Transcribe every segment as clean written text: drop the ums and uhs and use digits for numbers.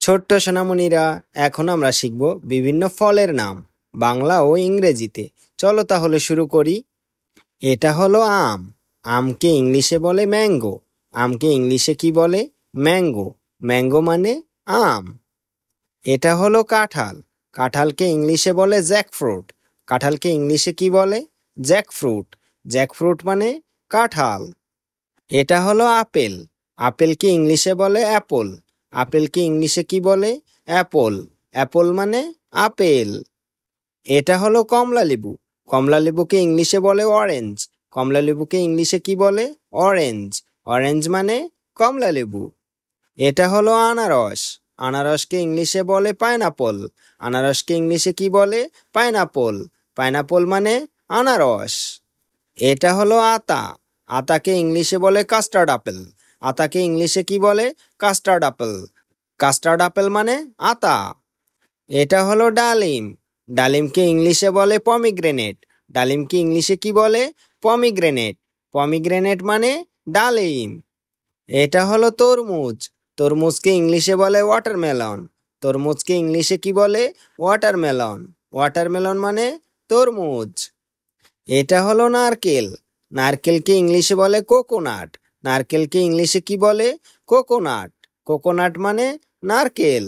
ছোট্ট সোনামণিরা, এখন আমরা শিখব বিভিন্ন ফলের নাম বাংলা ও ইংরেজিতে। চলো তাহলে শুরু করি। এটা হলো আম। আমকে ইংলিশে বলে ম্যাঙ্গো। আমকে ইংলিশে কি বলে? ম্যাঙ্গো। ম্যাঙ্গো মানে আম। এটা হলো কাঁঠাল। কাঁঠালকে ইংলিশে বলে জ্যাকফ্রুট। কাঁঠালকে ইংলিশে কি বলে? জ্যাকফ্রুট। জ্যাকফ্রুট মানে কাঁঠাল। এটা হলো আপেল। আপেলকে ইংলিশে বলে অ্যাপল। আপেলকে ইংলিশে কি বলে? অ্যাপল। অ্যাপল মানে আপেল। এটা হলো কমলা লেবু। কমলা লেবুকে ইংলিশে বলে অরেঞ্জ। কমলা লেবুকে ইংলিশে কি বলে? অরেঞ্জ। অরেঞ্জ মানে কমলা লেবু। এটা হলো আনারস। আনারসকে ইংলিশে বলে পাইনাপল। আনারসকে ইংলিশে কি বলে? পাইনাপল। পাইনাপল মানে আনারস। এটা হলো আতা। আতাকে ইংলিশে বলে কাস্টার্ড আপেল। আতাকে ইংলিশে কি বলে? Custard apple. কাস্টার্ড আপেল মানে আতা। এটা হলো ডালিম। ডালিমকে ইংলিশে বলে পমিগ্রেনেট। ডালিমকে ইংলিশে কি বলে? পমিগ্রেনেট। পমিগ্রেনেট মানে ডালিম। এটা হলো তরমুজ। তরমুজকে ইংলিশে বলে ওয়াটারমেলন। তরমুজকে ইংলিশে কি বলে? ওয়াটারমেলন। ওয়াটারমেলন মানে তরমুজ। এটা হলো নারকেল। নারকেলকে ইংলিশে বলে কোকোনাট। নারকেলকে ইংলিশে কি বলে? কোকোনাট। কোকোনাট মানে নারকেল।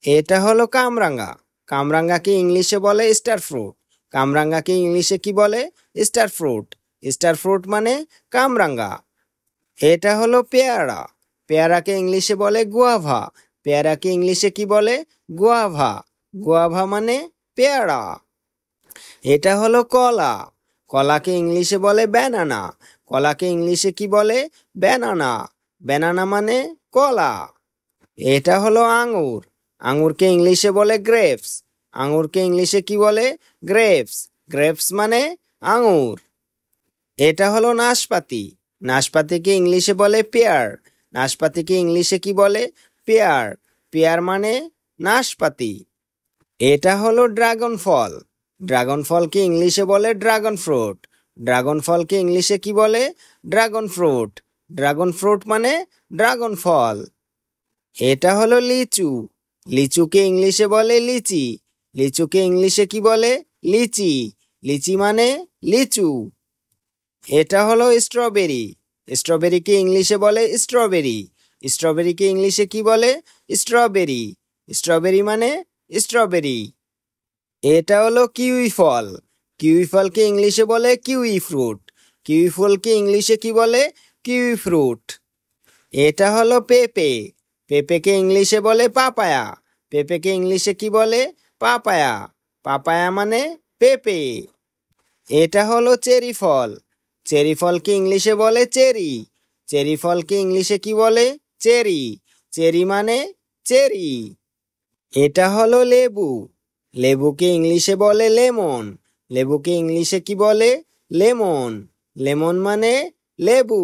এটা হলো কামরাঙ্গা। কামরাঙ্গাকে ইংলিশে বলে স্টার ফ্রুট। কামরাঙ্গাকে ইংলিশে কি বলে? Star fruit. স্টার ফ্রুট মানে কামরাঙ্গা। এটা হলো পেয়ারা। পেয়ারাকে ইংলিশে বলে গুয়াভা। পেয়ারাকে ইংলিশে কি বলে? গুয়াভা। গুয়াভা মানে পেয়ারা। এটা হলো কলা। কলাকে ইংলিশে বলে ব্যানানা। কলাকে ইংলিশে কি বলে? ব্যানানা। ব্যানানা মানে কলা। এটা হলো আঙুর। আঙুরকে ইংলিশে বলে গ্রেপস। আঙুরকে ইংলিশে কি বলে? গ্রেপস। গ্রেপস মানে আঙুর। এটা হলো নাশপাতি। নাশপাতিকে ইংলিশে বলে পেয়ার। নাশপাতিকে ইংলিশে কি বলে? পেয়ার। পেয়ার মানে নাশপাতি। এটা হলো ড্রাগন ফল। ড্রাগন ফলকে ইংলিশে বলে ড্রাগন ফ্রুট। ড্রাগন ফলকে ইংলিশে কি বলে? Dragon fruit. ড্রাগন ফ্রুট মানে ড্রাগন ফল। এটা হলো লিচু। লিচুকে ইংলিশে বলে লিচি। লিচুকে ইংলিশে কি বলে? লিচি। লিচি মানে লিচু। এটা হলো স্ট্রবেরি। স্ট্রবেরিকে ইংলিশে বলে স্ট্রবেরি। স্ট্রবেরিকে ইংলিশে কি বলে? স্ট্রবেরি। স্ট্রবেরি মানে স্ট্রবেরি। এটা হলো কিউই ফল। কিউই ফলকে ইংলিশে বলে কিউই ফ্রুট। কিউই ফলকে ইংলিশে কি বলে? Kiwi fruit. এটা হলো পেঁপে। পেঁপেকে ইংলিশে বলে পাপায়া। পেঁপেকে ইংলিশে কি বলে? পাপায়া। পাপায়া মানে পেঁপে। এটা হলো চেরি ফল। চেরি ফলকে ইংলিশে বলে চেরি। চেরি ফলকে ইংলিশে কি বলে? চেরি। চেরি মানে চেরি। এটা হলো লেবু। লেবুকে ইংলিশে বলে লেমন। লেবুকে ইংলিশে কি বলে? লেমন। লেমন মানে লেবু।